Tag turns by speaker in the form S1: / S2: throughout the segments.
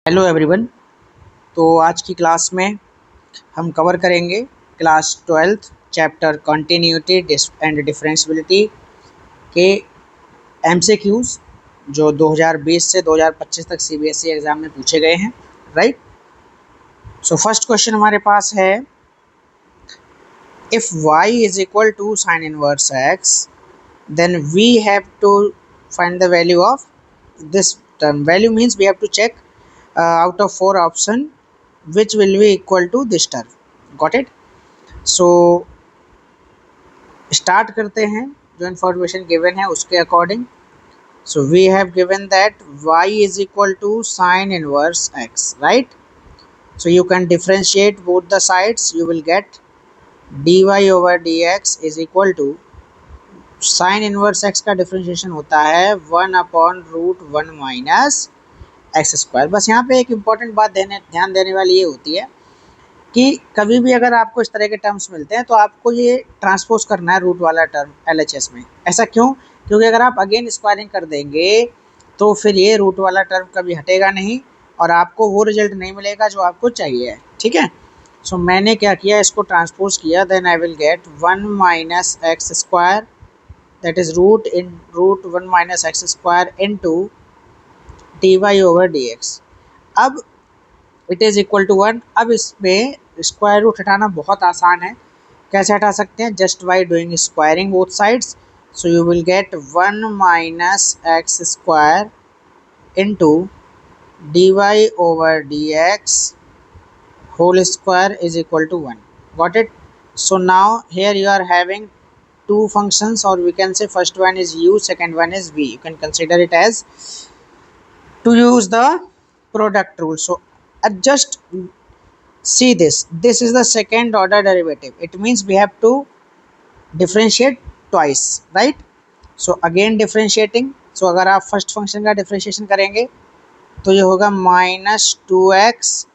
S1: Hello everyone. तो आज की क्लास में हम कवर करेंगे class 12th chapter continuity and differentiability के एमसीक्यूज जो 2020 से 2025 तक सीबीएसई एग्ज़ाम में पूछे गए हैं। राइट। सो फर्स्ट क्वेश्चन हमारे पास है, if y is equal to sine inverse x then we have to find the value of this term. Value means we have to check out of 4 option which will be equal to this term. Got it? So start करते हैं जो information given है उसके according. So we have given that y is equal to sin inverse x, right? So you can differentiate both the sides. You will get dy over dx is equal to sine inverse x का differentiation होता है 1/√1 minus x square. बस यहाँ पे एक important बात ध्यान देने वाली ये होती है कि कभी भी अगर आपको इस तरह के टर्म्स मिलते हैं तो आपको ये ट्रांसपोज करना है रूट वाला टर्म एलएचएस में। ऐसा क्यों? क्योंकि अगर आप अगेन स्क्वायरिंग कर देंगे तो फिर ये रूट वाला टर्म कभी हटेगा नहीं और आपको वो रिजल्ट नहीं मिलेगा जो आपको चाहिए। ठीक है। सो मैंने क्या किया, इसको ट्रांसपोज किया, then I will get 1 minus x square that is root 1 minus x square into dy over dx। अब it is equal to 1। अब इसमें स्क्वायर रूट हटाना बहुत आसान है। कैसे हटा सकते हैं? Just by doing squaring both sides. So you will get 1 minus x square into dy over dx whole square is equal to 1। Got it? So now here you are having two functions, or we can say first one is u, second one is v. You can consider it as to use the product rule. So just see this is the second order derivative. It means we have to differentiate twice, right? So again differentiating. So अगर आप first function का differentiation करेंगे तो ये होगा -2x,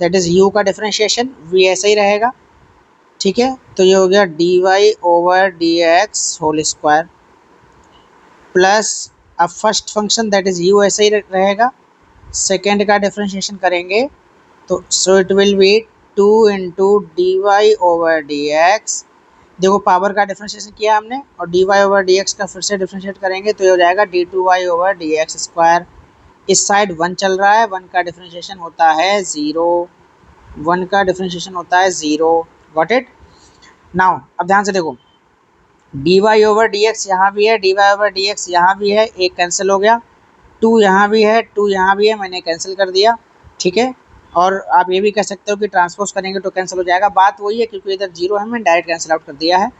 S1: that is u का differentiation, v ऐसा ही रहेगा। ठीक है। तो ये हो गया dy over dx whole square plus अब first function that is u ऐसा ही रहेगा। सेकेंड का डिफरेंशिएशन करेंगे तो so it will be 2 into dy over dx। देखो पावर का डिफरेंशिएशन किया हमने और dy ओवर dx का फिर से डिफरेंशिएट करेंगे तो ये हो जाएगा d2y ओवर dx स्क्वायर। इस साइड 1 चल रहा है, 1 का डिफरेंशिएशन होता है 0, 1 का डिफरेंशिएशन होता है 0। Got it? नाउ अब ध्यान से देखो, dy ओवर dx यहाँ भी है, dy ओवर dx यहाँ भी है, एक कैंसिल हो गया, 2 यहाँ भी है, 2 यहाँ भी है, मैंने कैंसिल कर दिया। ठीक है। और आप ये भी कह सकते हो कि ट्रांसपोज करेंगे तो कैंसिल हो जाएगा। बात वही है क्योंकि इधर 0 है, मैंने डायरेक्ट कैंसिल आउट कर दिया है।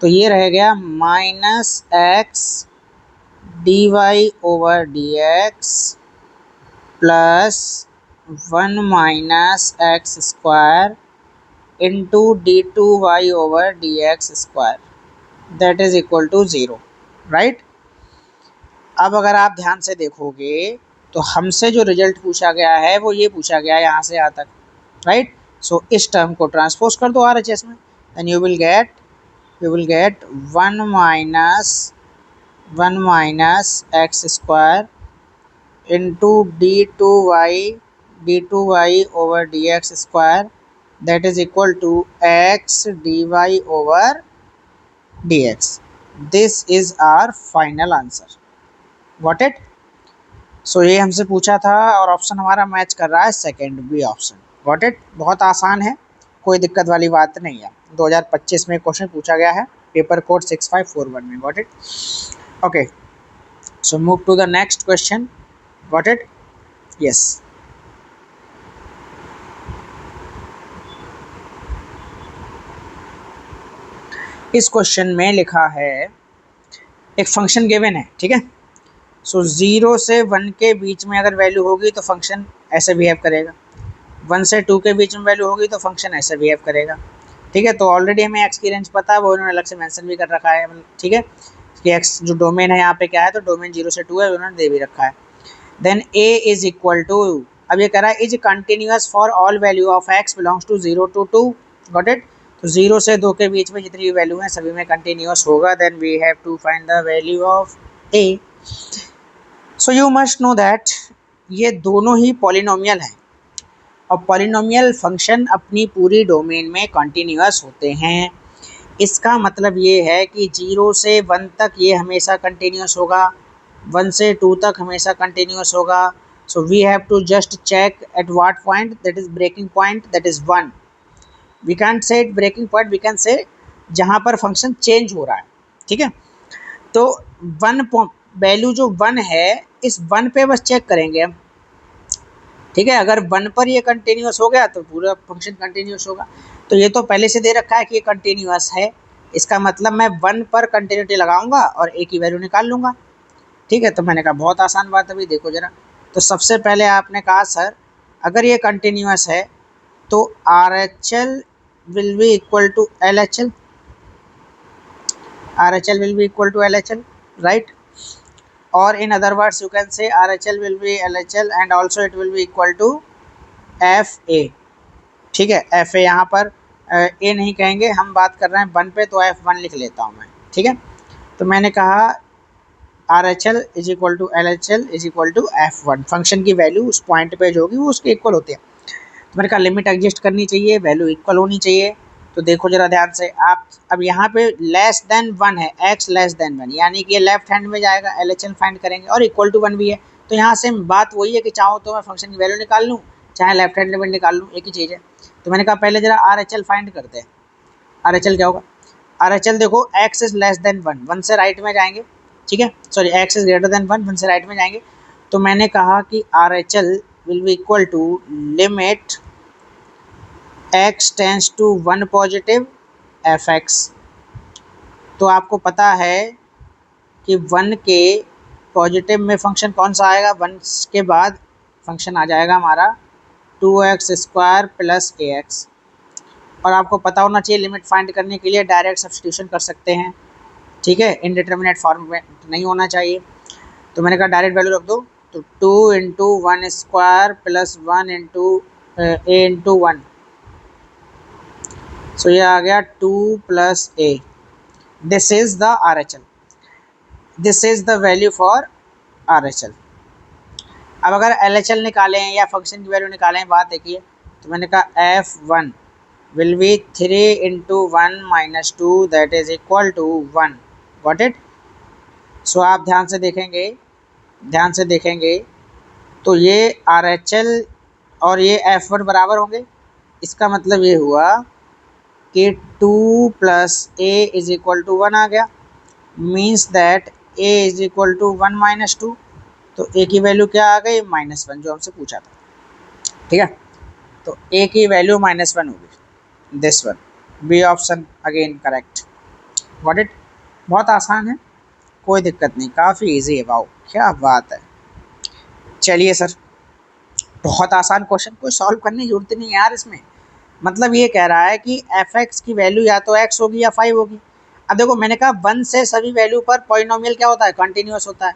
S1: तो ये रह गया -x dy over dx plus 1 minus x square into d2y over dx square that is equal to 0। Right. अब अगर आप ध्यान से देखोगे तो हमसे जो रिजल्ट पूछा गया है वो ये पूछा गया है यहाँ से यहाँ तक। राइट। सो इस टर्म को ट्रांसपोज कर दो RHS में, then you will get 1 minus x square into d2y over dx square that is equal to x dy over dx. This is our final answer. Got it? So ये हमसे पूछा था और option हमारा match कर रहा है second B option. Got it? बहुत आसान है, कोई दिक्कत वाली बात नहीं है। 2025 में क्वेश्चन पूछा गया है पेपर कोड 6541 में। Got it? Okay. So move to the next question. Got it? Yes. इस क्वेश्चन में लिखा है एक फंक्शन गिवन है। ठीक है। सो 0 से 1 के बीच में अगर वैल्यू होगी तो फंक्शन ऐसे बिहेव करेगा, 1 से 2 के बीच में वैल्यू होगी तो फंक्शन ऐसे बिहेव करेगा। ठीक है। तो ऑलरेडी हमें एक्स की रेंज पता है, वो उन्होंने अलग से मेंशन भी कर रखा है। ठीक है कि एक्स जो डोमेन है यहाँ पे क्या है, तो डोमेन 0 से 2 है, उन्होंने दे भी रखा है। Then a is equal to, अब ये कह रहा है is continuous for all value of x belongs to 0 to 2। Got it? तो 0 से 2 के बीच में जितनी भी वैल्यू है सभी में कंटिन्यूअस होगा। Then we have to find the value of a। So you must know that ये दोनों ही पॉलिनोमियल हैं और पॉलिनोमियल फंक्शन अपनी पूरी डोमेन में कंटिन्यूअस होते हैं। इसका मतलब ये है कि 0 से 1 तक ये हमेशा कंटिन्यूअस होगा, 1 से 2 तक हमेशा कंटिन्यूअस होगा। So we have to just check at what point, that is breaking point, that is 1। We can say breaking point, we can say जहाँ पर फंक्शन चेंज हो रहा है, ठीक है। तो 1 वैल्यू जो 1 है, इस 1 पे बस चेक करेंगे हम, ठीक है। अगर 1 पर ये कंटिन्यूअस हो गया तो पूरा फंक्शन कंटिन्यूअस होगा। तो ये तो पहले से दे रखा है कि ये कंटिन्यूअस है, इसका मतलब मैं 1 पर कंटिन्यूटी लगाऊंगा और ए की वैल्यू निकाल लूँगा, ठीक है। तो मैंने कहा बहुत आसान बात है भाई, देखो ज़रा। तो सबसे पहले आपने कहा सर अगर ये कंटिन्यूअस है तो R H L will be equal to L H L, R H L will be equal to L H L, right. और in other words you can say RHL will be LHL and also it will be equal to FA, ठीक है। FA यहाँ पर A नहीं कहेंगे, हम बात कर रहे हैं 1 पे, तो F1 लिख लेता हूँ मैं, ठीक है। तो मैंने कहा RHL is equal to LHL is equal to F1, function की वैल्यू उस पॉइंट पे जो होगी वो उसके इक्वल होती है। तो मैंने कहा लिमिट एग्जिस्ट करनी चाहिए, वैल्यू इक्वल होनी चाहिए। तो देखो जरा ध्यान से आप, अब यहाँ पे लेस देन 1 है, x लेस देन 1, यानी कि ये लेफ्ट हैंड में जाएगा, LHL फाइंड करेंगे, और इक्वल टू 1 भी है। तो यहाँ से बात वही है कि चाहो तो मैं फंक्शन की वैल्यू निकाल लूँ, चाहे लेफ्ट हैंड लिमिट निकाल लूँ, एक ही चीज़ है। तो मैंने कहा पहले जरा RHL फाइंड करते हैं। RHL क्या होगा? RHL देखो x इज लेस देन 1, 1 से राइट में जाएंगे, ठीक है, sorry x is greater than 1, 1 से राइट में जाएंगे। तो मैंने कहा कि RHL will be equal to limit x tends to 1 positive fx। तो आपको पता है कि 1 के पॉजिटिव में फंक्शन कौन सा आएगा, 1 के बाद फंक्शन आ जाएगा हमारा 2x स्क्वायर प्लस ax। और आपको पता होना चाहिए लिमिट फाइंड करने के लिए डायरेक्ट सब्स्टिट्यूशन कर सकते हैं, ठीक है, इनडिटर्मिनेट फॉर्म में नहीं होना चाहिए। तो मैंने कहा डायरेक्ट वैल्यू रख दो, तो 2 इंटू 1 स्क्वायर प्लस 1 इंटू ए इंटू 1, सो ये आ गया 2 plus A. This is the RHL, this is the value for RHL। अब अगर LHL निकालें या फंक्शन की वैल्यू निकालें, बात देखिए। तो मैंने कहा F1 will be 3 into 1 minus 2 that is equal to 1, got it. So आप ध्यान से देखेंगे, ध्यान से देखेंगे तो ये RHL और ये F1 बराबर होंगे। इसका मतलब ये हुआ कि 2 plus a is equal to 1 आ गया, means that a is equal to 1 minus 2। तो ए की वैल्यू क्या आ गई, -1, जो हमसे पूछा था, ठीक है। तो ए की वैल्यू -1 होगी, this one, B option again correct, got it. बहुत आसान है, कोई दिक्कत नहीं, काफ़ी इजी है, वाओ क्या बात है। चलिए सर, बहुत आसान क्वेश्चन, कोई सॉल्व करने की जरूरत नहीं यार इसमें। मतलब ये कह रहा है कि fx की वैल्यू या तो x होगी या 5 होगी। अब देखो मैंने कहा 1 से सभी वैल्यू पर पॉलिनोमियल क्या होता है, कंटिन्यूअस होता है,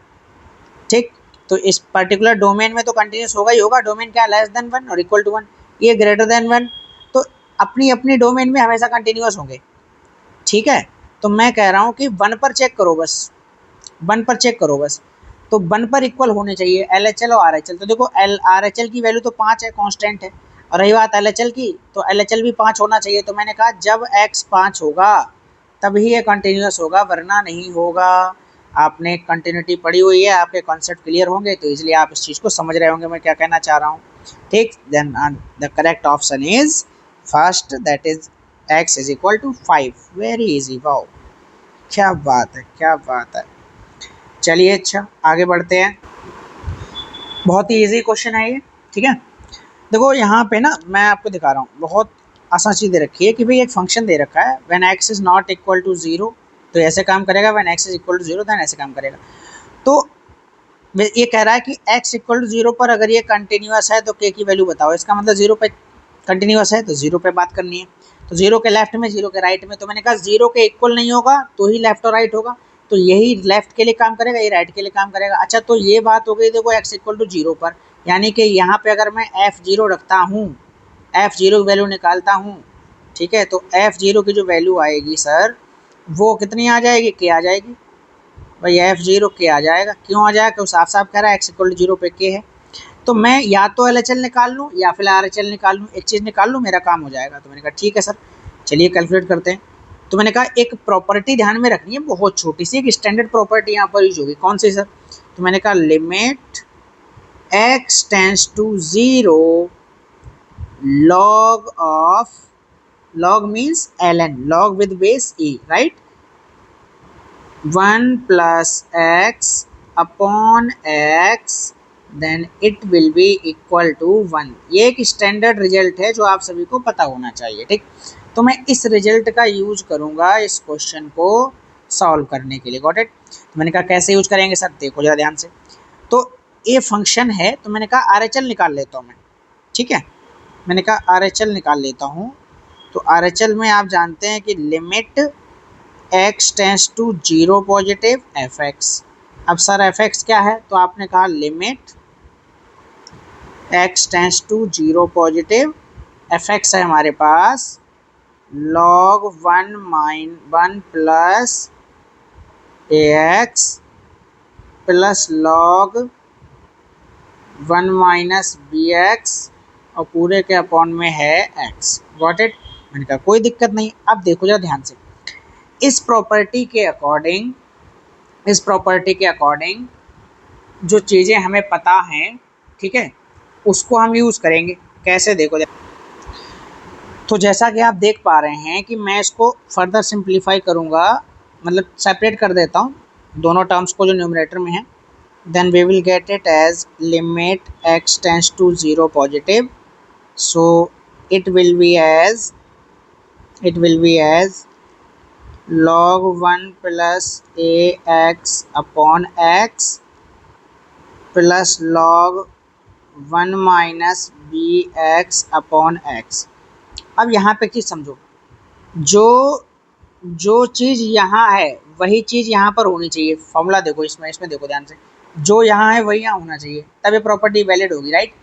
S1: ठीक। तो इस पर्टिकुलर डोमेन में तो कंटिन्यूअस होगा ही होगा, डोमेन क्या, लेस देन 1 और इक्वल टू 1, ये ग्रेटर देन 1, तो अपनी अपनी डोमेन में हमेशा कंटिन्यूअस होंगे, ठीक है। तो मैं कह रहा हूँ कि 1 पर चेक करो बस, 1 पर चेक करो बस। तो 1 पर इक्वल होने चाहिए LHL और RHL। तो देखो RHL की वैल्यू तो 5 है, कांस्टेंट है, और रही बात LHL की, तो LHL भी 5 होना चाहिए। तो मैंने कहा जब x 5 होगा तभी ये कंटिन्यूअस होगा, वरना नहीं होगा। आपने कंटिन्यूटी पढ़ी हुई है, आपके कॉन्सेप्ट क्लियर होंगे, तो इसलिए आप इस चीज़ को समझ रहे होंगे मैं क्या कहना चाह रहा हूँ, ठीक। Then the correct option is first, that is x is equal to 5। Very easy, wow क्या बात है, क्या बात है। चलिए अच्छा आगे बढ़ते हैं, बहुत ही इजी क्वेश्चन है ये, ठीक है। देखो यहाँ पे ना मैं आपको दिखा रहा हूँ, बहुत आसान चीज़ दे रखी है कि भाई एक फंक्शन दे रखा है, when x is not equal to 0 तो ऐसे काम करेगा, when x is equal to 0 then ऐसे काम करेगा। तो ये कह रहा है कि x इक्वल टू 0 पर अगर ये कंटिन्यूअस है तो k की वैल्यू बताओ। इसका मतलब 0 पे कंटिन्यूअस है तो 0 पे बात करनी है, तो 0 के लेफ्ट में 0 के राइट में। तो मैंने कहा 0 के इक्वल नहीं होगा तो ही लेफ्ट और राइट होगा, तो यही लेफ्ट के लिए काम करेगा, ये राइट के लिए काम करेगा। अच्छा तो ये बात हो गई देखो x इक्वल टू 0 पर, यानी कि यहाँ पे अगर मैं F0 रखता हूँ, F0 की वैल्यू निकालता हूँ, ठीक है, तो F0 की जो वैल्यू आएगी सर वो कितनी आ जाएगी, k आ जाएगी भाई, F0 k आ जाएगा। क्यों आ जाएगा, क्यों, साफ साफ कह रहा है x इक्वल टू 0 पे k है। तो मैं या तो LHL निकाल लूँ या फिर RHL निकाल लूँ, एक चीज़ निकाल लूँ, मेरा काम हो जाएगा। तो मैंने कहा ठीक है सर, चलिए कैलकुलेट करते हैं। तो मैंने कहा एक प्रॉपर्टी ध्यान में रखनी है, बहुत छोटी सी एक स्टैंडर्ड प्रॉपर्टी यहाँ पर यूज होगी। कौन सी सर? तो मैंने कहा limit x tends to 0 log of, log means ln, log with base e, right, 1 plus x upon x then it will be equal to 1। ये एक स्टैंडर्ड रिजल्ट है जो आप सभी को पता होना चाहिए, ठीक। तो मैं इस रिजल्ट का यूज करूंगा इस क्वेश्चन को सॉल्व करने के लिए। Got it? तो मैंने कहा कैसे यूज करेंगे सर, देखो जरा ध्यान से। तो ये फंक्शन है, तो मैंने कहा RHL निकाल लेता हूँ मैं, ठीक है। मैंने कहा RHL निकाल लेता हूँ। तो RHL में आप जानते हैं कि limit x tends to 0 positive fx। अब सर fx क्या है? तो आपने कहा limit x tends to 0 positive fx है हमारे पास log 1 plus ax plus log 1 minus bx और पूरे के अपॉन में है x। Got it? मैंने कहा कोई दिक्कत नहीं। अब देखो जरा ध्यान से, इस प्रॉपर्टी के अकॉर्डिंग जो चीज़ें हमें पता हैं, ठीक है, उसको हम यूज़ करेंगे। कैसे? देखो तो जैसा कि आप देख पा रहे हैं कि मैं इसको फर्दर सिंप्लीफाई करूँगा, मतलब सेपरेट कर देता हूँ दोनों टर्म्स को जो न्यूमरेटर में है। Then we will get it as limit x tends to 0 positive, so it will be as log 1 plus ax upon x plus log 1 minus bx upon x। अब यहाँ पे चीज़ समझो, जो चीज़ यहाँ है वही चीज़ यहाँ पर होनी चाहिए। फॉर्मूला देखो इसमें देखो ध्यान से, जो यहाँ है वही यहाँ होना चाहिए, तब ये प्रॉपर्टी वैलिड होगी, राइट।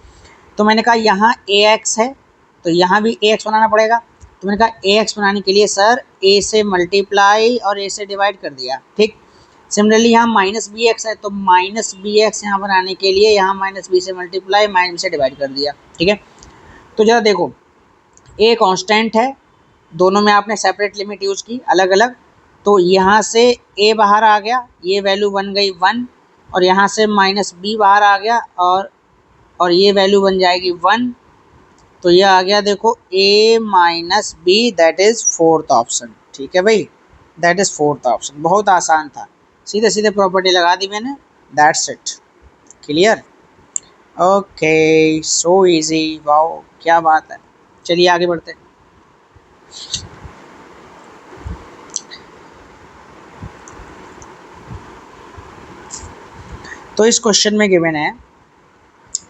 S1: तो मैंने कहा यहाँ ax है तो यहाँ भी ax बनाना पड़ेगा। तो मैंने कहा ax बनाने के लिए सर a से मल्टीप्लाई और a से डिवाइड कर दिया, ठीक। सिमिलरली यहाँ माइनस बी एक्स है तो माइनस बी एक्स यहाँ बनाने के लिए यहाँ माइनस बी से मल्टीप्लाई माइनस बी से डिवाइड कर दिया, ठीक है। तो जरा देखो, a कांस्टेंट है, दोनों में आपने सेपरेट लिमिट यूज़ की अलग अलग, तो यहाँ से a बाहर आ गया, ये वैल्यू बन गई 1, और यहाँ से माइनस b बाहर आ गया और ये वैल्यू बन जाएगी 1। तो ये आ गया देखो a minus b, that is fourth option, ठीक है भाई, दैट इज़ फोर्थ ऑप्शन। बहुत आसान था, सीधे सीधे प्रॉपर्टी लगा दी मैंने, that's it. Clear? Okay, so easy, wow क्या बात है। चलिए आगे बढ़ते हैं। तो इस क्वेश्चन में गिवन है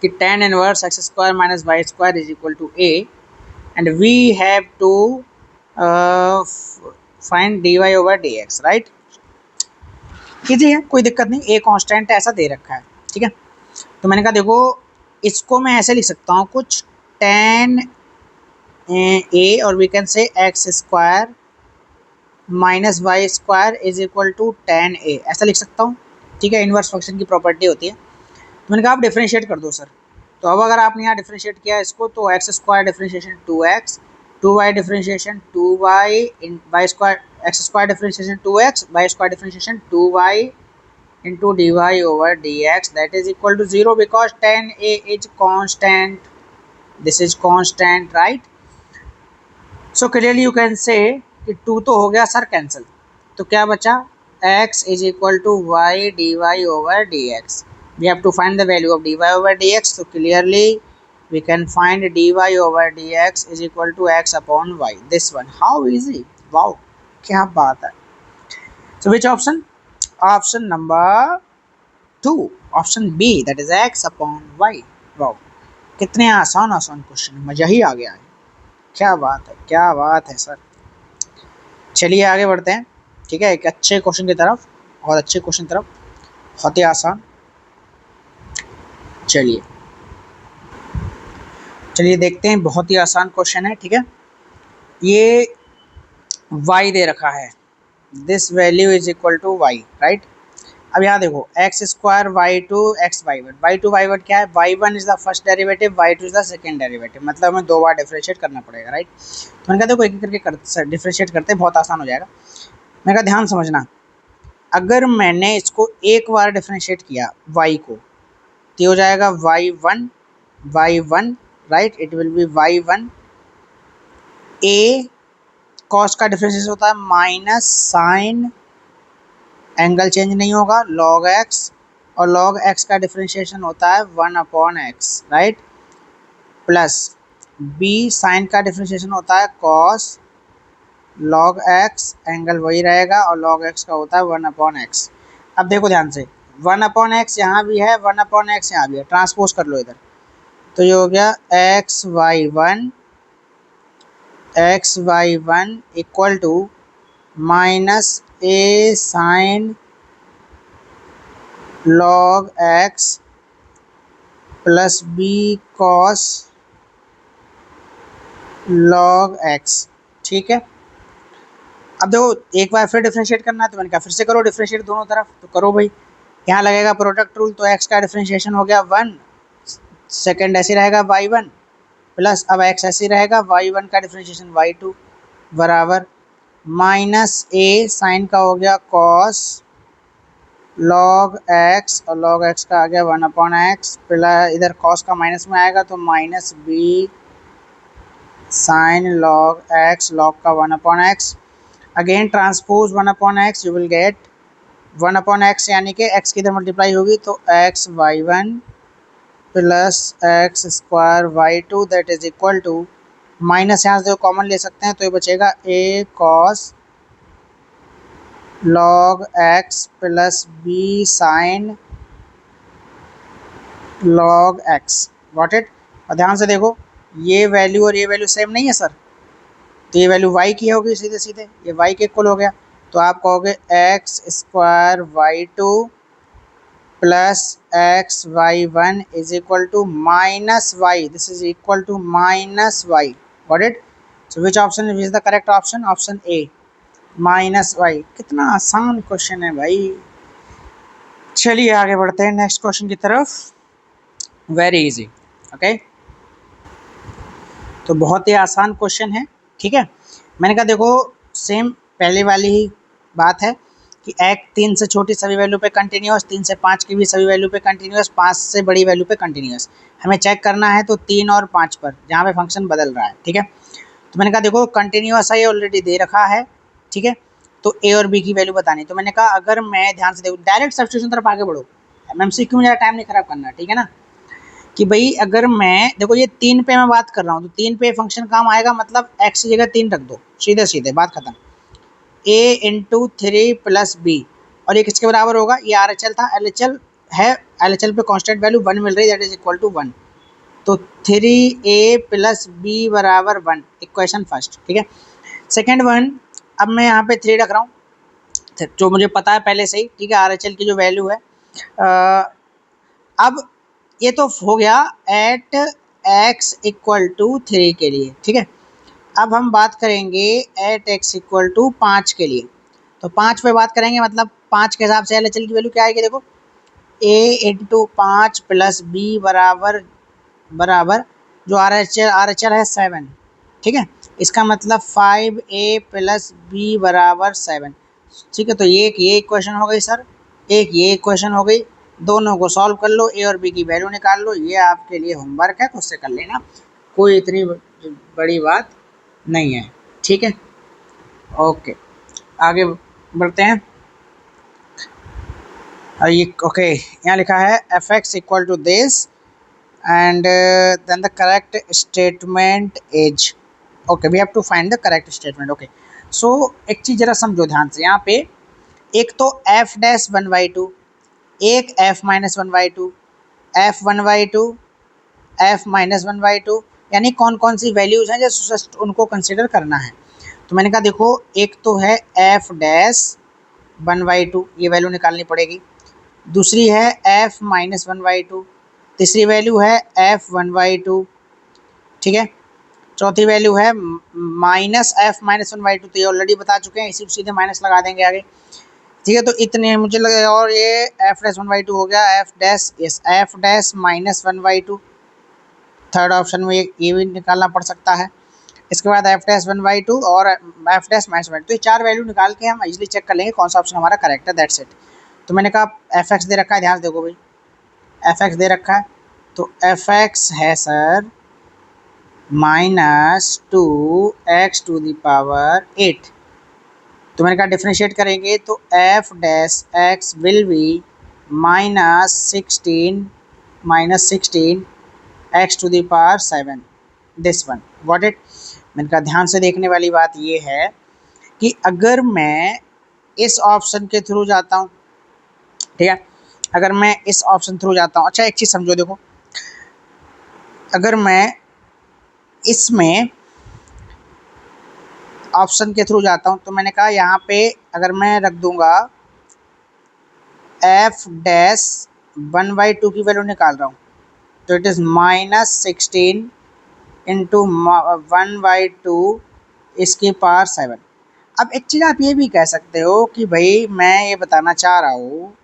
S1: कि tan inverse x square minus y square is equal to a and we have to find dy over dx, right. Easy है, कोई दिक्कत नहीं, a कांस्टेंट ऐसा दे रखा है, ठीक है। तो मैंने कहा देखो इसको मैं ऐसे लिख सकता हूँ कुछ tan a और we can say x square minus y square is equal to tan a, ऐसा लिख सकता हूँ, ठीक है। इनवर्स फंक्शन की प्रॉपर्टी होती है। तो मैंने कहा आप डिफरेंशिएट कर दो सर। तो अब अगर आपने यहाँ डिफरेंशिएट किया इसको तो x square differentiation 2x, 2y differentiation 2y, in y square, x square differentiation 2x, y square differentiation 2y into dy over dx that is equal to 0 because tan a is constant, this is constant, right. So clearly you can say कि 2 तो हो गया sir cancel, तो क्या बचा x is equal to y dy over dx। We have to find the value of dy over dx, so clearly we can find dy over dx is equal to x upon y, this one। How easy, wow क्या बात है। So which option? Option number 2, option B, that is x upon y। wow कितने आसान question, मजा ही आ गया है, क्या बात है सर। चलिए आगे बढ़ते हैं, ठीक है, एक अच्छे क्वेश्चन की तरफ, बहुत अच्छे क्वेश्चन की तरफ, बहुत ही आसान। चलिए देखते हैं, बहुत ही आसान क्वेश्चन है, ठीक है। ये y दे रखा है, this value is equal to y, right. अब यहाँ देखो x square y two x y one क्या है, y one is the first derivative, y two is the second derivative, मतलब हमें दो बार डिफरेंशिएट करना पड़ेगा, राइट। तो मैंने कहा देखो एक एक करके डिफरेंशिएट करते हैं, बहुत आसान हो जाएगा। मैंने कहा ध्यान समझना, अगर मैंने इसको एक बार डिफरेंशिएट किया y को, तो हो जाएगा y1 right, it will B y1 a cos का डिफरेंशिएशन होता है माइनस साइन, एंगल चेंज नहीं होगा, log x, और log x का डिफरेंशिएशन होता है 1/x right, plus b sine का डिफरेंशिएशन होता है cos log x, एंगल वही रहेगा, और log x का होता है 1/x। अब देखो ध्यान से, 1/x यहाँ भी है, 1/x यहाँ भी है, ट्रांसपोज कर लो इधर, तो ये हो गया x y one equal to minus a sine log x plus b cos log x, ठीक है। अब देखो एक बार फिर डिफरेंशिएट करना है, तो मैंने कहा फिर से करो डिफरेंशिएट दोनों तरफ, तो करो भाई, यहाँ लगेगा प्रोडक्ट रूल, तो x का डिफरेंशिएशन हो गया 1, सेकेंड ऐसे रहेगा y1, प्लस अब x ऐसे रहेगा y1 का डिफरेंशिएशन y2 बराबर माइनस ए साइन का हो गया cos log x, और log x का आ गया 1/x, प्लस इधर cos का माइनस में आएगा तो minus b sine log x, log का 1/x, again transpose 1/x, you will get 1/x, यानी कि x की इधर मल्टीप्लाई होगी तो x y one plus x square y two that is equal to, minus यहाँ से कॉमन ले सकते हैं तो ये बचेगा a cos log x plus b sine log x, got it. और ध्यान से देखो ये वैल्यू और ये वैल्यू सेम नहीं है सर, तो ये वैल्यू y की होगी सीधे सीधे, ये y के इक्वल हो गया, तो आप कहोगे x square y two plus x y one is equal to minus y, this is equal to minus y, got it. So which option is the correct option, option a minus y. कितना आसान question है भाई। चलिए आगे बढ़ते हैं next question की तरफ, वेरी इजी, ओके। तो बहुत ही आसान क्वेश्चन है, ठीक है। मैंने कहा देखो सेम पहले वाली ही बात है कि एक 3 से छोटी सभी वैल्यू पे कंटिन्यूस, 3 से 5 की भी सभी वैल्यू पे कंटिन्यूस, 5 से बड़ी वैल्यू पे कंटिन्यूस। हमें चेक करना है तो 3 और 5 पर जहाँ पे फंक्शन बदल रहा है, ठीक है। तो मैंने कहा देखो कंटिन्यूस है, ये ऑलरेडी दे रखा है, ठीक है, तो ए और बी की वैल्यू बतानी। तो मैंने कहा अगर मैं ध्यान से देखो, डायरेक्ट सब्स्टिट्यूशन तरफ आगे बढ़ो, एमसीक्यू में ज़्यादा टाइम नहीं खराब करना, ठीक है ना, कि भाई अगर मैं देखो ये 3 पे मैं बात कर रहा हूँ, तो 3 पे फंक्शन काम आएगा, मतलब x की जगह 3 रख दो, सीधे सीधे बात खत्म, a इंटू 3 प्लस बी, और ये किसके बराबर होगा, ये आर एच एल था, एल एच एल है, एल एच एल पे कॉन्स्टेंट वैल्यू 1 मिल रही है, दैट इज इक्वल टू 1, तो 3a प्लस बी बराबर 1, इक्वेशन फर्स्ट, ठीक है। सेकेंड वन, अब मैं यहाँ पे 3 रख रहा हूँ, जो मुझे पता है पहले से ही, ठीक है, आर एच एल की जो वैल्यू है। अब ये तो हो गया एट x इक्वल टू 3 के लिए, ठीक है। अब हम बात करेंगे एट x इक्वल टू 5 के लिए, तो 5 पे बात करेंगे, मतलब 5 के हिसाब से एल एच एल की वैल्यू क्या आएगी, देखो a इंटू 5 प्लस बी बराबर बराबर जो आर एच एल है 7, ठीक है, इसका मतलब 5a प्लस बी बराबर 7, ठीक है। तो ये इक्वेशन हो गई सर, एक ये इक्वेशन हो गई, दोनों को सॉल्व कर लो, ए और बी की वैल्यू निकाल लो, ये आपके लिए होमवर्क है, तो उससे कर लेना, कोई इतनी बड़ी बात नहीं है, ठीक है। ओके आगे बढ़ते हैं, ये ओके यहाँ लिखा है F X equal to this and then the correct statement is, okay we have to find the correct statement, okay. So एक चीज़ जरा समझो ध्यान से, यहाँ पे एक तो एफ डैश 1/2, एक F minus 1/2, F 1/2, F minus 1/2, यानी कौन कौन सी वैल्यूज़ हैं जो उनको कंसिडर करना है। तो मैंने कहा देखो एक तो है एफ डैश 1/2, ये वैल्यू निकालनी पड़ेगी, दूसरी है एफ माइनस 1/2, तीसरी वैल्यू है एफ 1/2, ठीक है, चौथी वैल्यू है माइनस एफ माइनस 1/2, तो ये ऑलरेडी बता चुके हैं, इसी सीधे माइनस लगा देंगे आगे। ठीक है, तो इतने मुझे लगे, और ये एफ डैश 1/2 हो गया, एफ डैश इस F dash minus 1/2, third option में ये भी निकालना पड़ सकता है। इसके बाद एफ डैश 1/2 और एफ डैश माइनस 1, तो ये चार वैल्यू निकाल के हम इजीली चेक कर लेंगे कौन सा ऑप्शन हमारा करेक्ट है, दैट्स इट। तो मैंने कहा एफ एक्स दे रखा है, ध्यान से देखो भाई, एफ एक्स दे रखा है, तो एफ एक्स है सर -2x⁸। तो मैंने कहा डिफ्रेंशिएट करेंगे तो F dash x will be -16 x⁻7, this one what it. मैंने कहा ध्यान से देखने वाली बात ये है कि अगर मैं इस ऑप्शन के थ्रू जाता हूँ, ठीक है, अगर मैं इस ऑप्शन थ्रू जाता हूँ, अच्छा एक चीज़ समझो, देखो अगर मैं इसमें ऑप्शन के थ्रू जाता हूँ तो मैंने कहा यहाँ पे अगर मैं रख दूंगा एफ डैश 1/2 की वैल्यू निकाल रहा हूँ, तो इट इज़ -16 इंटू 1/2 इसकी पावर 7। अब एक चीज़ आप ये भी कह सकते हो कि भाई मैं ये बताना चाह रहा हूँ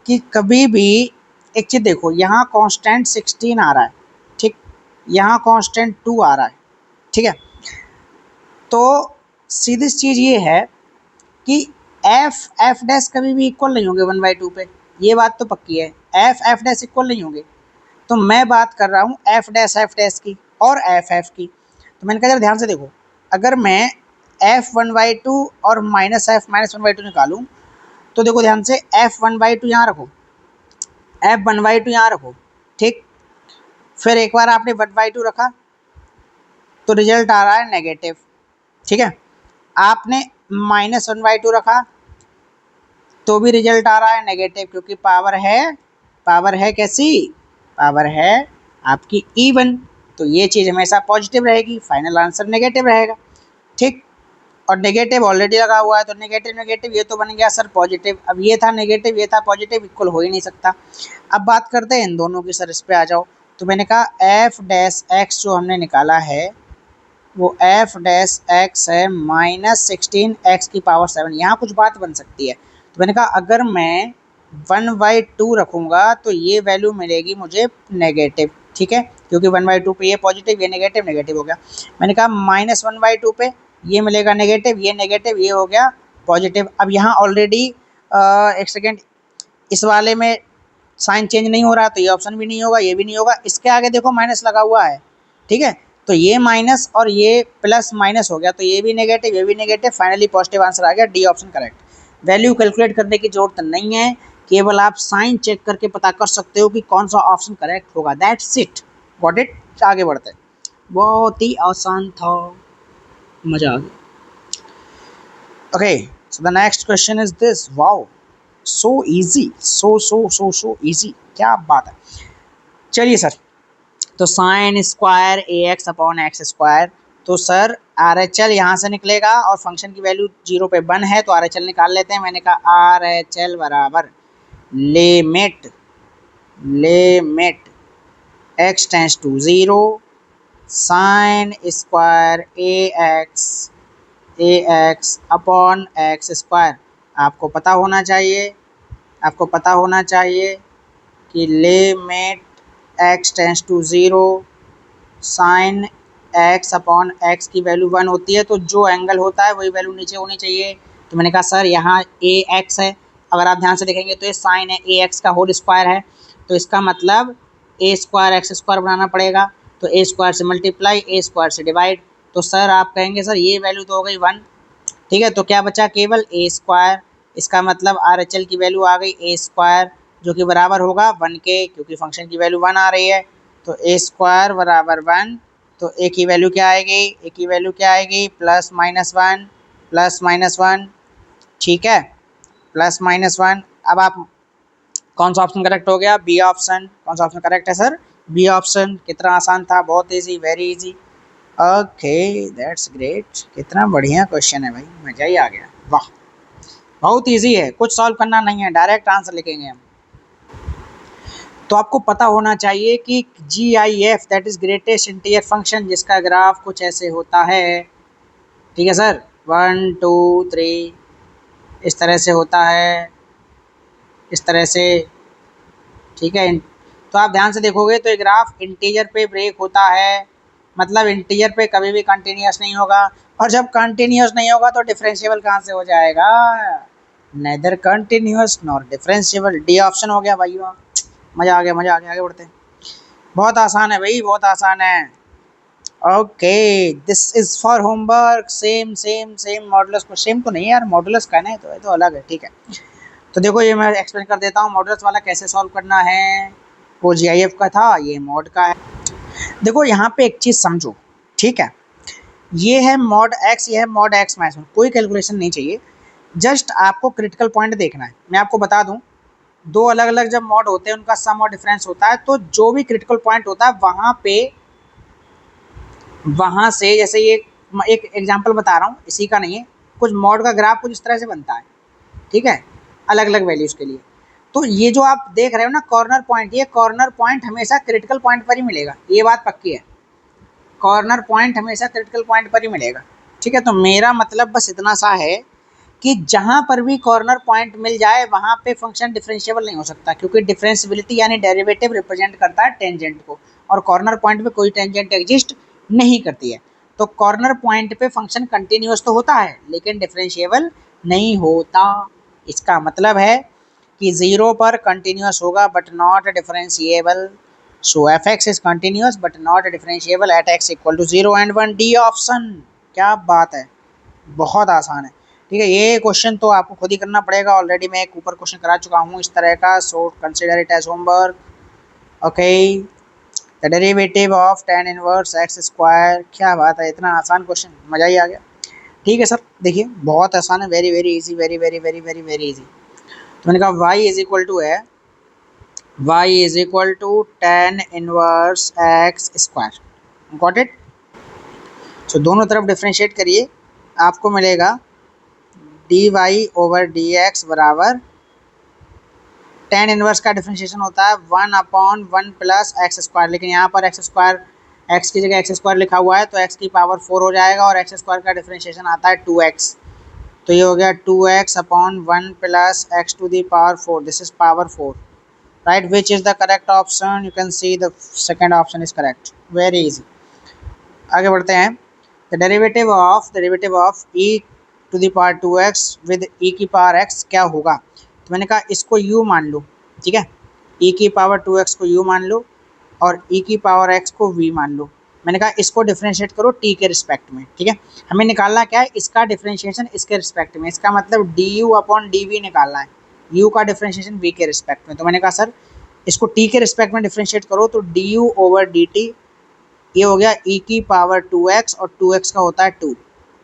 S1: कि कभी भी एक चीज़ देखो, यहाँ कांस्टेंट 16 आ रहा है, ठीक, यहाँ कांस्टेंट 2 आ रहा है, ठीक है, तो सीधी चीज़ ये है कि एफ डैश कभी भी इक्वल नहीं होंगे 1/2 पे, ये बात तो पक्की है, एफ डैश इक्वल नहीं होंगे। तो मैं बात कर रहा हूँ एफ डैश की और एफ की। तो मैंने कहा जरा ध्यान से देखो, अगर मैं f1/2 और -1/2 निकालूं, तो देखो ध्यान से f1/2 यहाँ रखो, f1/2 यहाँ रखो, ठीक, फिर एक बार आपने 1/2 रखा तो रिजल्ट आ रहा है नेगेटिव, ठीक है, आपने -1/2 रखा तो भी रिजल्ट आ रहा है नेगेटिव, क्योंकि पावर है कैसी, पावर है आपकी इवन, तो ये चीज़ हमेशा पॉजिटिव रहेगी, फाइनल आंसर नेगेटिव रहेगा, ठीक। और नेगेटिव ऑलरेडी लगा हुआ है, तो नेगेटिव नेगेटिव ये तो बन गया सर पॉजिटिव, अब ये था नेगेटिव ये था पॉजिटिव, इक्वल हो ही नहीं सकता। अब बात करते हैं इन दोनों की, सर इस पे आ जाओ। तो मैंने कहा एफ डैश एक्स जो हमने निकाला है वो एफ डैश एक्स है -16 x⁻7, यहाँ कुछ बात बन सकती है। तो मैंने कहा अगर मैं 1/2 रखूँगा तो ये वैल्यू मिलेगी मुझे नेगेटिव, ठीक है, क्योंकि 1/2 पे ये पॉजिटिव ये नेगेटिव, नेगेटिव हो गया। मैंने कहा -1/2 पे ये मिलेगा नेगेटिव ये हो गया पॉजिटिव। अब यहाँ ऑलरेडी एक सेकेंड, इस वाले में साइन चेंज नहीं हो रहा, तो ये ऑप्शन भी नहीं होगा, ये भी नहीं होगा, इसके आगे देखो माइनस लगा हुआ है, ठीक है, तो ये माइनस और ये प्लस माइनस हो गया, तो ये भी नेगेटिव ये भी नेगेटिव, फाइनली पॉजिटिव आंसर आ गया, D option correct. Value calculate करने की जरूरत नहीं है, केवल आप साइन चेक करके पता कर सकते हो कि कौन सा ऑप्शन करेक्ट होगा, दैट्स इट, गॉट इट। आगे बढ़ते हैं, बहुत ही आसान था, मजा आ गया। Okay, so the next question is this, wow so easy, so easy, क्या बात है। चलिए सर, तो sign square a x upon x square, तो सर आर एच एल यहाँ से निकलेगा और फंक्शन की वैल्यू 0 पे 1 है, तो आर एच एल निकाल लेते हैं। मैंने कहा आर एच एल बराबर limit x tends to 0 sine square a x upon x square. आपको पता होना चाहिए कि limit x tends to 0 sine x upon x की वैल्यू 1 होती है, तो जो एंगल होता है वही वैल्यू नीचे होनी चाहिए। तो मैंने कहा सर यहाँ ए एक्स है, अगर आप ध्यान से देखेंगे तो ये साइन है ए एक्स का होल स्क्वायर है, तो इसका मतलब ए स्क्वायर एक्स स्क्वायर बनाना पड़ेगा, तो ए स्क्वायर से मल्टीप्लाई ए स्क्वायर से डिवाइड, तो सर आप कहेंगे सर ये वैल्यू तो हो गई 1, ठीक है, तो क्या बचा केवल ए स्क्वायर, इसका मतलब आर एच एल की वैल्यू आ गई ए स्क्वायर, जो कि बराबर होगा 1 के, क्योंकि फंक्शन की वैल्यू 1 आ रही है, तो ए स्क्वायर बराबर 1, तो ए की वैल्यू क्या आएगी, +-1, ठीक है, +-1। अब आप कौन सा ऑप्शन करेक्ट हो गया, बी ऑप्शन, कौन सा ऑप्शन करेक्ट है सर, बी ऑप्शन। कितना आसान था, बहुत easy, very easy. Okay that's great, कितना बढ़िया क्वेश्चन है भाई, मजा ही आ गया, वाह, बहुत ईजी है, कुछ सॉल्व करना नहीं है, डायरेक्ट आंसर लिखेंगे हम। तो आपको पता होना चाहिए कि GIF that is greatest integer function, जिसका ग्राफ कुछ ऐसे होता है, ठीक है सर, 1 2 3 इस तरह से होता है, इस तरह से, ठीक है। तो आप ध्यान से देखोगे तो ये ग्राफ इंटीजर पे ब्रेक होता है, मतलब इंटीजर पे कभी भी कंटिन्यूस नहीं होगा, और जब कंटिन्यूस नहीं होगा तो डिफरेंशिएबल कहाँ से हो जाएगा, neither continuous nor differentiable. D option हो गया भाई। मज़ा आ गया, मज़ा आ गया, आगे बढ़ते हैं। बहुत आसान है भाई, बहुत आसान है। Okay, this is for homework. Same same same modulus को, सेम तो नहीं है यार, मॉडुलस का है तो ये तो अलग है, ठीक है। तो देखो ये मैं एक्सप्लेन कर देता हूँ मॉडुलस वाला कैसे सॉल्व करना है। वो जीआईएफ का था, ये मॉड का है। देखो यहाँ पे एक चीज़ समझो, ठीक है। ये है मॉड एक्स, ये है मॉड एक्स माइनस वन। कोई कैलकुलेशन नहीं चाहिए, जस्ट आपको क्रिटिकल पॉइंट देखना है। मैं आपको बता दूं, दो अलग अलग जब मॉड होते हैं उनका सम और डिफरेंस होता है, तो जो भी क्रिटिकल पॉइंट होता है वहाँ से, जैसे ये एक एग्जांपल बता रहा हूँ, इसी का नहीं है, कुछ मॉड का ग्राफ कुछ इस तरह से बनता है, ठीक है, अलग अलग वैल्यूज़ के लिए। तो ये जो आप देख रहे हो ना कॉर्नर पॉइंट, ये कॉर्नर पॉइंट हमेशा क्रिटिकल पॉइंट पर ही मिलेगा, ये बात पक्की है। कॉर्नर पॉइंट हमेशा क्रिटिकल पॉइंट पर ही मिलेगा, ठीक है। तो मेरा मतलब बस इतना सा है कि जहाँ पर भी कॉर्नर पॉइंट मिल जाए वहाँ पे फंक्शन डिफरेंशिएबल नहीं हो सकता, क्योंकि डिफरेंशिएबिलिटी यानी डेरिवेटिव रिप्रेजेंट करता है टेंजेंट को, और कॉर्नर पॉइंट पे कोई टेंजेंट एग्जिस्ट नहीं करती है। तो कॉर्नर पॉइंट पे फंक्शन कंटिन्यूस तो होता है लेकिन डिफरेंशिएबल नहीं होता। इसका मतलब है कि ज़ीरो पर कंटिन्यूस होगा but not differentiable. So f x is continuous but not differentiable at x equal to 0 and 1। D option. क्या बात है, बहुत आसान है, ठीक है। ये क्वेश्चन तो आपको खुद ही करना पड़ेगा, ऑलरेडी मैं एक ऊपर क्वेश्चन करा चुका हूँ इस तरह का, so consider it as homework. Okay, the derivative of tan inverse x square. क्या बात है, इतना आसान क्वेश्चन, मज़ा ही आ गया। ठीक है सर, देखिए बहुत आसान है, very very easy, very very very very very easy. तो मैंने कहा y इज इक्वल टू है, y is equal to tan inverse x square. Got it. तो दोनों तरफ डिफ्रेंशिएट करिए, आपको मिलेगा d y over d x बराबर, टेन इनवर्स का डिफ्रेंशिएशन होता है 1/1 प्लस एक्स स्क्वायर, लेकिन यहाँ पर एक्स स्क्वायर, एक्स की जगह एक्स स्क्वायर लिखा हुआ है तो एक्स की पावर 4 हो जाएगा, और एक्स स्क्वायर का डिफ्रेंशिएशन आता है 2x, तो ये हो गया 2x/1 plus X to the power 4, this is power 4, right. Which is the correct option, you can see the second option is correct, very easy. आगे बढ़ते हैं। The derivative of E to the power 2x with E की power x क्या होगा। तो मैंने कहा इसको u मान लो, ठीक है, e की पावर 2x को u मान लो और e की पावर x को v मान लो। मैंने कहा इसको डिफरेंशिएट करो t के रिस्पेक्ट में, ठीक है। हमें निकालना क्या है, इसका डिफरेंशिएशन इसके रिस्पेक्ट में, इसका मतलब du/dv निकालना है, u का डिफरेंशिएशन v के रिस्पेक्ट में। तो मैंने कहा सर इसको t के रिस्पेक्ट में डिफरेंशिएट करो, तो du/dt ये हो गया e की पावर 2x, और 2x का होता है 2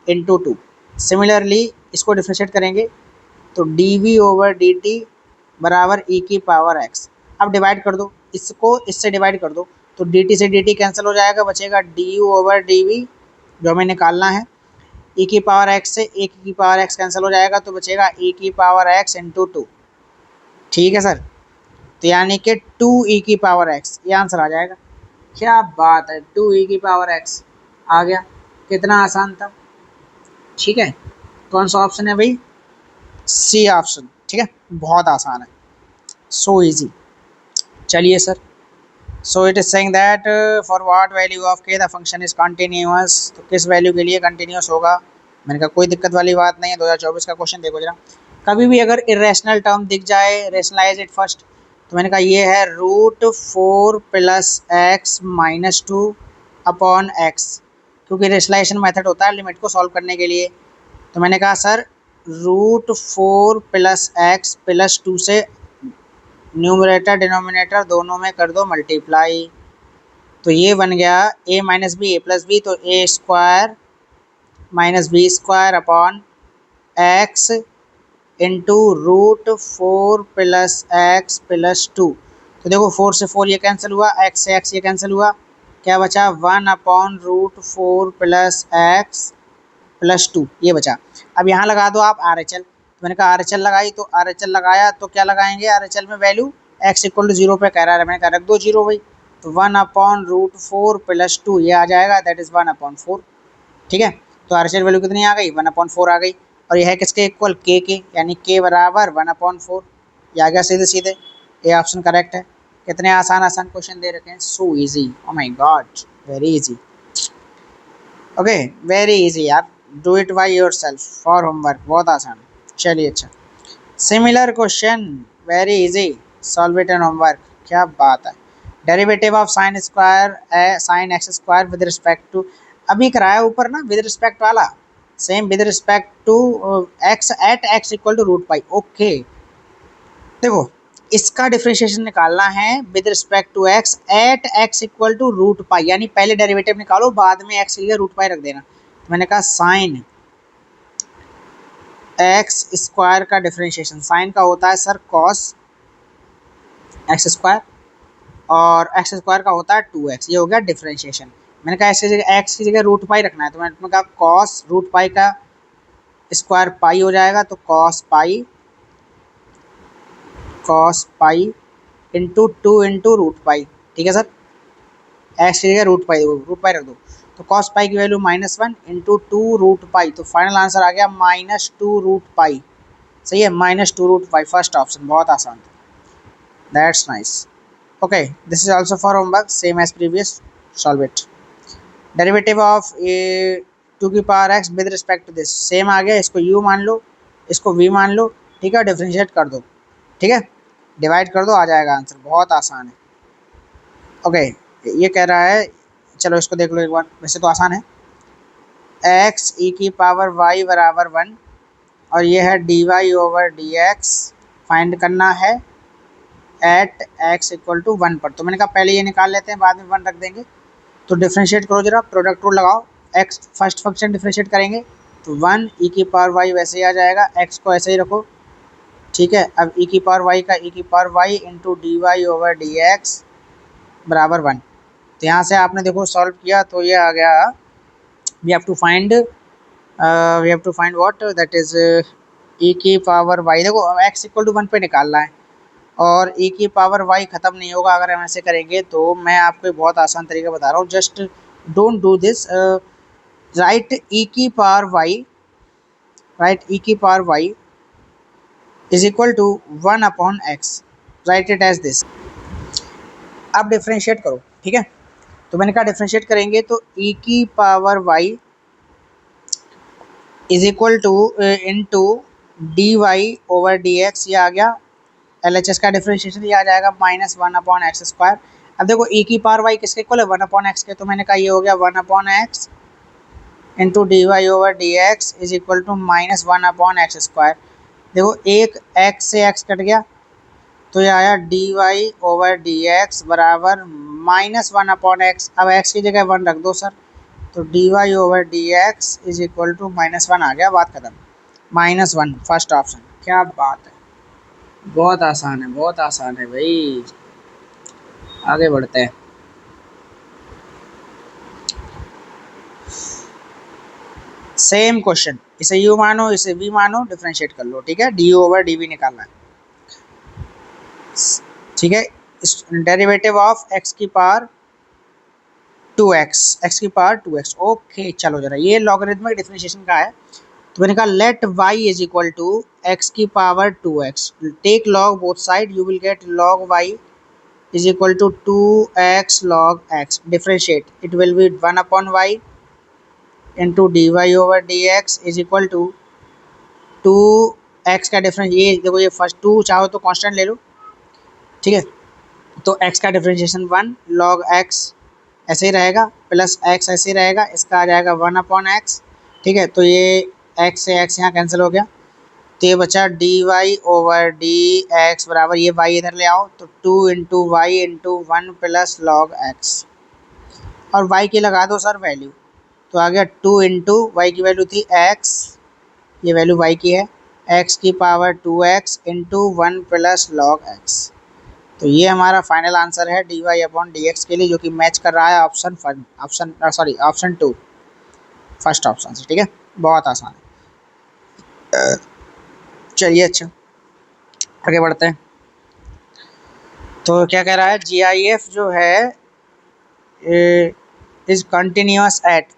S1: इंटू 2। सिमिलरली इसको डिफरेंशिएट करेंगे तो dv/dt बराबर e की पावर x। अब डिवाइड कर दो, इसको इससे डिवाइड कर दो, तो dt से dt कैंसिल हो जाएगा, बचेगा du/dv जो हमें निकालना है। e की पावर x से e की पावर x कैंसिल हो जाएगा, तो बचेगा e की पावर x इंटू 2, ठीक है सर। तो यानी कि 2e की पावर x, ये आंसर आ जाएगा। क्या बात है, 2e की पावर x आ गया, कितना आसान था, ठीक है। कौन सा ऑप्शन है भाई, सी ऑप्शन, ठीक है, बहुत आसान है, सो इजी। चलिए sir, so it is saying that for what value of k the function is continuous, तो किस वैल्यू के लिए कंटिन्यूअस होगा। मैंने कहा कोई दिक्कत वाली बात नहीं है। 2024 का क्वेश्चन देखो जरा, कभी भी अगर इरेशनल टर्म दिख जाए, रेशनलाइज इट फर्स्ट। तो मैंने कहा ये है √4 plus x minus 2 upon x, क्योंकि रेशनलाइजेशन मेथड होता है लिमिट को सॉल्व करने के लिए। तो मैंने कहा सर √4 प्लस एक्स प्लस 2 से न्यूमरेटर डिनोमिनेटर दोनों में कर दो मल्टीप्लाई, तो ये बन गया a minus B A plus B, तो A square minus B square upon X into √4 plus X plus 2। तो देखो 4 से 4 ये कैंसिल हुआ, x से x ये कैंसिल हुआ, क्या बचा 1/√4 प्लस एक्स प्लस 2 ये बचा। अब यहाँ लगा दो आप RHL, तो मैंने कहा RHL लगाई, तो RHL लगाया तो क्या लगाएंगे, RHL में वैल्यू x इक्वल टू 0 पे कह रहा है, मैंने कहा रख दो 0 भाई, तो 1/√4 प्लस 2 ये आ जाएगा, दैट इज़ 1/4, ठीक है। तो RHL वैल्यू कितनी आ गई, 1/4 आ गई। और यह है किसके इक्वल, के यानी के बराबर 1/4। ये आ गया सीधे सीधे, ये ऑप्शन करेक्ट है। कितने आसान आसान क्वेश्चन दे रखे हैं, so easy, oh my god, very easy. Okay, very easy यार, do it by yourself for homework, बहुत आसान। चलिए अच्छा, similar question, very easy, solve it in homework, क्या बात है। Derivative of sine square sine X square with respect to, अभी कराया ऊपर ना विद रिस्पेक्ट वाला, same with respect to x at x equal to root pi. Okay, देखो इसका डिफरेंशिएशन निकालना है with respect to x at x equal to root pi, यानी पहले डेरिवेटिव निकालो बाद में एक्स के लिए रूट पाई रख देना। तो मैंने कहा साइन एक्स स्क्वायर का डिफरेंशिएशन, साइन का होता है सर कॉस एक्स स्क्वायर और एक्स स्क्वायर का होता है 2x, ये हो गया डिफरेंशिएशन। मैंने कहा ऐसे जगह एक्स की जगह रूट पाई रखना है, तो मैंने कहा कॉस रूट पाई का स्क्वायर पाई हो जाएगा, तो cos pi into 2 into root pi, ठीक है सर। एक्स की जगह रूट पाई रख दो, तो कॉस पाई की वैल्यू -1 इंटू 2 रूट पाई, तो फाइनल आंसर आ गया -2 रूट पाई। सही है, -2 रूट पाई, फर्स्ट ऑप्शन, बहुत आसान था, that's nice. Okay, this is also for homework, same as previous, solve it. Derivative of A to की power X with respect to this, same आ गया, इसको u मान लो, इसको v मान लो, ठीक है, डिफ्रेंशिएट कर दो, ठीक है, डिवाइड कर दो, आ जाएगा आंसर, बहुत आसान है। ओके, ये कह रहा है, चलो इसको देख लो एक बार, वैसे तो आसान है, x e की पावर y बराबर 1 और ये है dy ओवर dx फाइंड करना है एट x इक्वल टू 1 पर। तो मैंने कहा पहले ये निकाल लेते हैं, बाद में 1 रख देंगे। तो डिफ्रेंशिएट करो जरा, प्रोडक्ट रूल लगाओ, x फर्स्ट फंक्शन डिफ्रेंशिएट करेंगे तो 1 e की पावर y वैसे ही आ जाएगा, x को ऐसे ही रखो, ठीक है। अब e की पावर y का e की power y into d y over d x बराबर 1। तो यहाँ से आपने देखो सॉल्व किया तो ये आ गया, we have to find what that is e की पावर y, देखो x इक्वल टू 1 पे निकालना है और e की पावर y ख़त्म नहीं होगा अगर हम ऐसे करेंगे। तो मैं आपको बहुत आसान तरीका बता रहा हूँ, just don't do this, write e की power y is equal to 1/x, write it as this. अब डिफ्रेंशिएट करो, ठीक है। तो मैंने कहा डिफ्रेंशिएट करेंगे तो e की power y is equal to into d y over d x, ये आ गया LHS का डिफरेंशिएशन, ये आ जाएगा -1/x²। अब देखो e की पावर y किसके इक्वल है, 1/x के, तो मैंने कहा ये हो गया 1/x into d y over d x is equal to -1/x²। देखो एक x से x कट गया तो ये आया d y over d x बराबर -1/x। अब x की जगह 1 रख दो सर, तो d y over d x is equal to -1 आ गया, बात खत्म, -1 फर्स्ट ऑप्शन, क्या बात है, बहुत आसान है, बहुत आसान है भाई। आगे बढ़ते हैं, सेम क्वेश्चन, इसे u मानो इसे v मानो, डिफरेंशिएट कर लो, ठीक है, डी ओवर डी वी निकालना है, ठीक है। डेरिवेटिव ऑफ x की पावर 2x, ओके। चलो जरा, ये लॉगरिथमिक डिफरेंशिएशन का है, तो मैंने कहा let y is equal to x की power 2x, take log both side, you will get log y is equal to 2x log x, differentiate, it will be 1/y into d y over d x is equal to 2x का difference, ये देखो ये first 2 चाहो तो constant ले लो, ठीक है। तो x का डिफरेंशिएशन 1 log x ऐसे ही रहेगा, प्लस x ऐसे ही रहेगा, इसका आ जाएगा 1/x, ठीक है। तो ये x से x यहाँ कैंसिल हो गया, तो ये बचा d y over d x बराबर, ये y इधर ले आओ, तो 2 into y into 1 plus log x, और y की लगा दो सर वैल्यू, तो आ गया 2 इंटू वाई की वैल्यू थी x, ये वैल्यू y की है, x की power 2x into 1 plus log x। तो ये हमारा फाइनल आंसर है d y upon d x के लिए, जो कि मैच कर रहा है ऑप्शन 2 फर्स्ट ऑप्शन से, ठीक है, बहुत आसान है। चलिए अच्छा, आगे बढ़ते हैं। तो क्या कह रहा है, GIF जो है इज कंटिन्यूअस एट,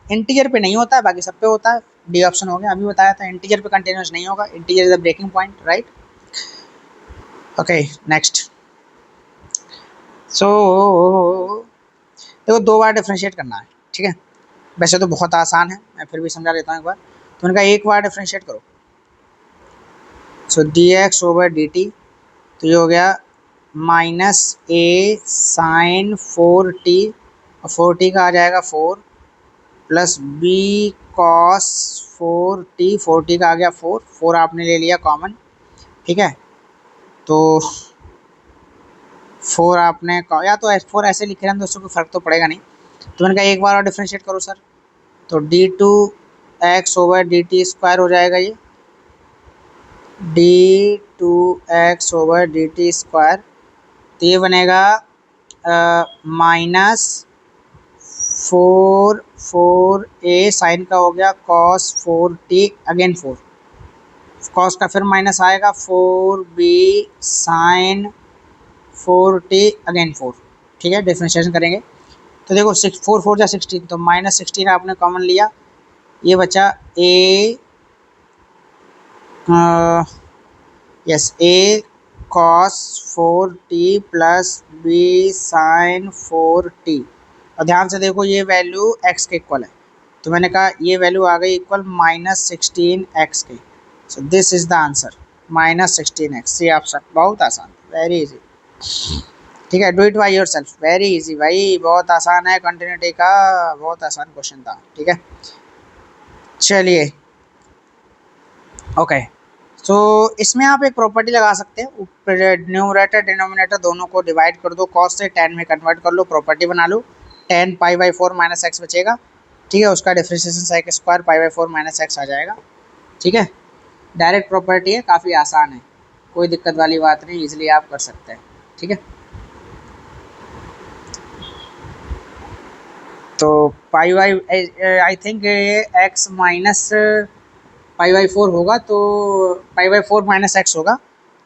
S1: इंटीजर पे नहीं होता है, बाकी सब पे होता है, डी ऑप्शन हो गया। अभी बताया था इंटीजर पे कंटिन्यूस नहीं होगा, integer is the breaking point, right. Okay next. So देखो 2 बार डिफ्रेंशिएट करना है, ठीक है। वैसे तो बहुत आसान है, मैं फिर भी समझा देता हूँ एक बार। तो उनका एक बार डिफ्रेंशिएट करो। So D X over D T, तो ये हो गया माइनस ए साइन 4t, और 4t का आ जाएगा 4, plus b cos 4t, 4t का आ गया 4, 4 आपने ले लिया कॉमन, ठीक है। तो 4 आपने या तो 4 ऐसे लिखे हैं दोस्तों, कोई फर्क तो पड़ेगा नहीं। तो मैंने कहा एक बार और डिफ्रेंशिएट करो सर, तो d two x over D t square हो जाएगा ये, d two x over D t square. तो ये बनेगा माइनस 4 साइन का हो गया कॉस 4t, अगेन 4 कॉस का फिर माइनस आएगा, 4b साइन 4t अगेन 4, ठीक है। डिफ्रेंशिएशन करेंगे तो देखो 4 4 जा 16, तो -16 आपने कॉमन लिया, ये बचा a yes a cos 4t plus b sine 4t। और ध्यान से देखो ये वैल्यू x के इक्वल है, तो मैंने कहा ये वैल्यू आ गई इक्वल -16x के। So this is the answer, -16x। C option, बहुत आसान, वेरी इजी, ठीक है। Do it by yourself, very easy भाई, बहुत आसान है, कंटिन्यूटी का बहुत आसान क्वेश्चन था, ठीक है। चलिए ओके। सो इसमें आप एक प्रॉपर्टी लगा सकते हैं, न्यूमरेटर डिनोमिनेटर दोनों को डिवाइड कर दो, कॉस से tan में कन्वर्ट कर लो, प्रॉपर्टी बना लो, tan π/4 माइनस एक्स बचेगा, ठीक है। उसका differentiation sec square π/4 minus X आ जाएगा, ठीक है। डायरेक्ट प्रॉपर्टी है, काफ़ी आसान है, कोई दिक्कत वाली बात नहीं, इजीली आप कर सकते हैं, ठीक है। तो pi Y I think X minus π/4 होगा, तो π/4 माइनस एक्स होगा,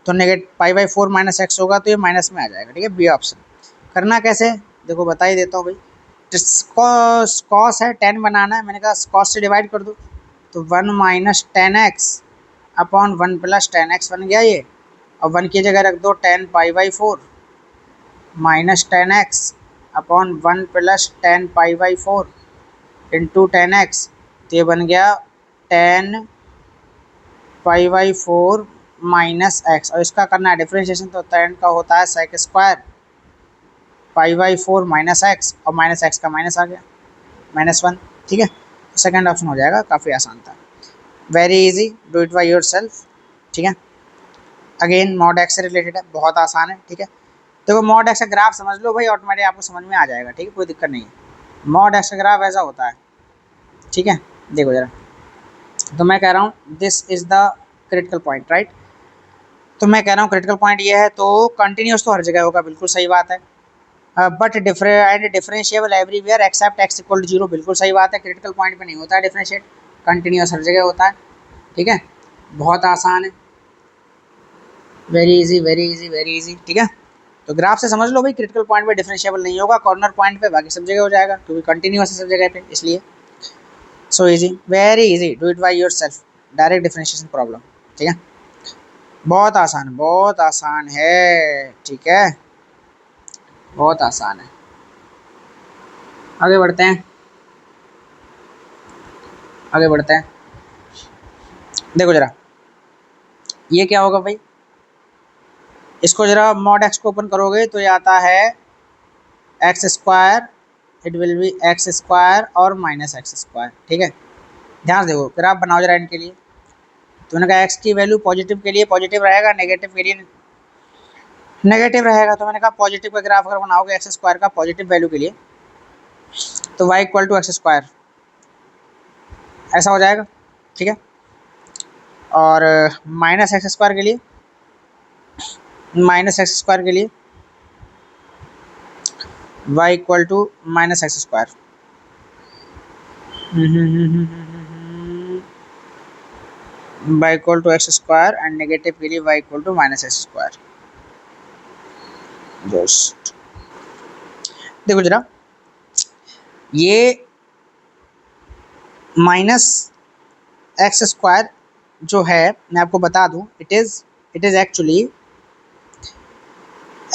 S1: तो नेगेटिव π/4 माइनस एक्स होगा, तो ये माइनस में आ जाएगा, ठीक है। B option. करना कैसे, देखो बता ही देता हूँ भाई। कॉस है 10 बनाना है, मैंने कहा कॉस से डिवाइड कर दो, तो 1 minus 10x upon 1 plus 10x बन गया ये, और 1 की जगह रख दो 10 π/4 minus 10x upon 1 plus 10 π/4 into 10x, तो ये बन गया 10 π/4 माइनस एक्स। और इसका करना है डिफ्रेंशिएशन, तो 10 का होता है सेक स्क्वायर π/4 माइनस एक्स, और माइनस एक्स का माइनस आ गया -1, ठीक है। सेकंड ऑप्शन हो जाएगा, काफ़ी आसान था, very easy, do it by your self, ठीक है। अगेन मॉड एक्स से रिलेटेड है, बहुत आसान है, ठीक है। देखो मॉड एक्स का ग्राफ समझ लो भाई, ऑटोमेटिक आपको समझ में आ जाएगा, ठीक है, कोई दिक्कत नहीं है। मॉड एक्स का ग्राफ ऐसा होता है, ठीक है। देखो जरा, तो मैं कह रहा हूँ this is the critical point, right. तो मैं कह रहा हूँ क्रिटिकल पॉइंट ये है, तो कंटिन्यूस तो हर जगह होगा, बिल्कुल सही बात है, but differentiable everywhere except x equal to 0, बिल्कुल सही बात है। क्रिटिकल पॉइंट पे नहीं होता है डिफरेंशिएट, कंटिन्यूस हर जगह होता है, ठीक है। बहुत आसान है, very easy very easy very easy, ठीक है। तो ग्राफ से समझ लो भाई, क्रिटिकल पॉइंट पे डिफरेंशिएबल नहीं होगा, कॉर्नर पॉइंट पे बाकी सब जगह हो जाएगा, क्योंकि कंटिन्यूस है सब जगह पे, इसलिए। So easy, very easy, do it by your self, direct differentiation problem, ठीक है। बहुत आसान है, ठीक है, बहुत आसान है। आगे बढ़ते हैं, आगे बढ़ते हैं। देखो जरा ये क्या होगा भाई, इसको जरा मॉड एक्स को ओपन करोगे तो ये आता है x square, it will B x square और माइनस एक्स स्क्वायर, ठीक है। ध्यान से देखो, ग्राफ बनाओ जरा इनके लिए। तो मैंने कहा एक्स की वैल्यू पॉजिटिव के लिए पॉजिटिव रहेगा, नेगेटिव के लिए नेगेटिव रहेगा। तो मैंने कहा पॉजिटिव का ग्राफ अगर बनाओगे एक्स स्क्वायर का पॉजिटिव वैल्यू के लिए, तो y equal to x square ऐसा हो जाएगा, ठीक है। और माइनस एक्स स्क्वायर के लिए, माइनस एक्स स्क्वायर के लिए y equal to minus x square, y equal to x square, and negative के लिए y equal to minus x square. Just देखो जरा, ये माइनस एक्स स्क्वायर जो है मैं आपको बता दूं, it is actually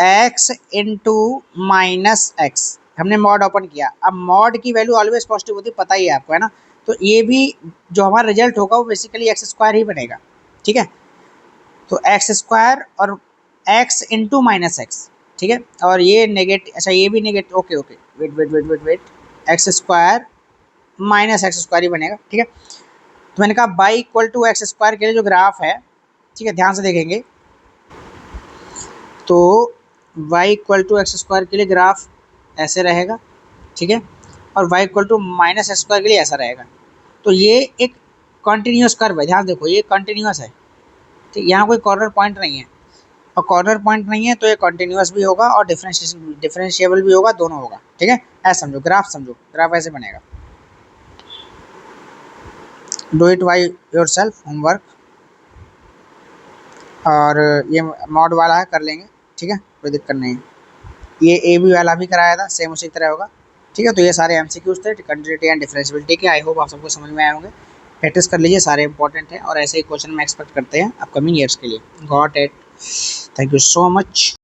S1: x into minus x. हमने मॉड ओपन किया, अब मॉड की वैल्यू ऑलवेज पॉजिटिव होती है, पता ही है आपको, है ना। तो ये भी जो हमारा रिजल्ट होगा वो बेसिकली एक्स स्क्वायर ही बनेगा, ठीक है। तो एक्स स्क्वायर और एक्स इंटू माइनस एक्स, ठीक है। और ये नेगेटिव, अच्छा ये भी negative, okay okay, wait wait wait wait wait, X square minus x square ही बनेगा, ठीक है। तो मैंने कहा by equal to x square के लिए जो ग्राफ है, ठीक है, ध्यान से देखेंगे तो y equal to x square के लिए ग्राफ ऐसे रहेगा, ठीक है। और y equal to minus x square के लिए ऐसा रहेगा। तो ये एक कंटिन्यूस कर्व है, ध्यान देखो ये कंटिन्यूस है, ठीक, यहाँ कोई कॉर्नर पॉइंट नहीं है, और कॉर्नर पॉइंट नहीं है तो ये कंटिन्यूस भी होगा और डिफरेंशिएबल भी होगा, दोनों होगा, ठीक है। ऐसा समझो, ग्राफ ऐसे बनेगा। Do it by your self homework, और ये मॉड वाला है, कर लेंगे, ठीक है, कोई दिक्कत नहीं है। ये ए बी वाला भी कराया था, सेम उसी तरह होगा, ठीक है। तो ये सारे एमसीक्यूज थे कंटिन्यूटी एंड डिफरेंशियबिलिटी के। आई होप आप सबको समझ में आए होंगे, प्रैक्टिस कर लीजिए, सारे इंपॉर्टेंट हैं और ऐसे ही क्वेश्चन में एक्सपेक्ट करते हैं अपकमिंग ईयर्स के लिए। Got it, thank you so much.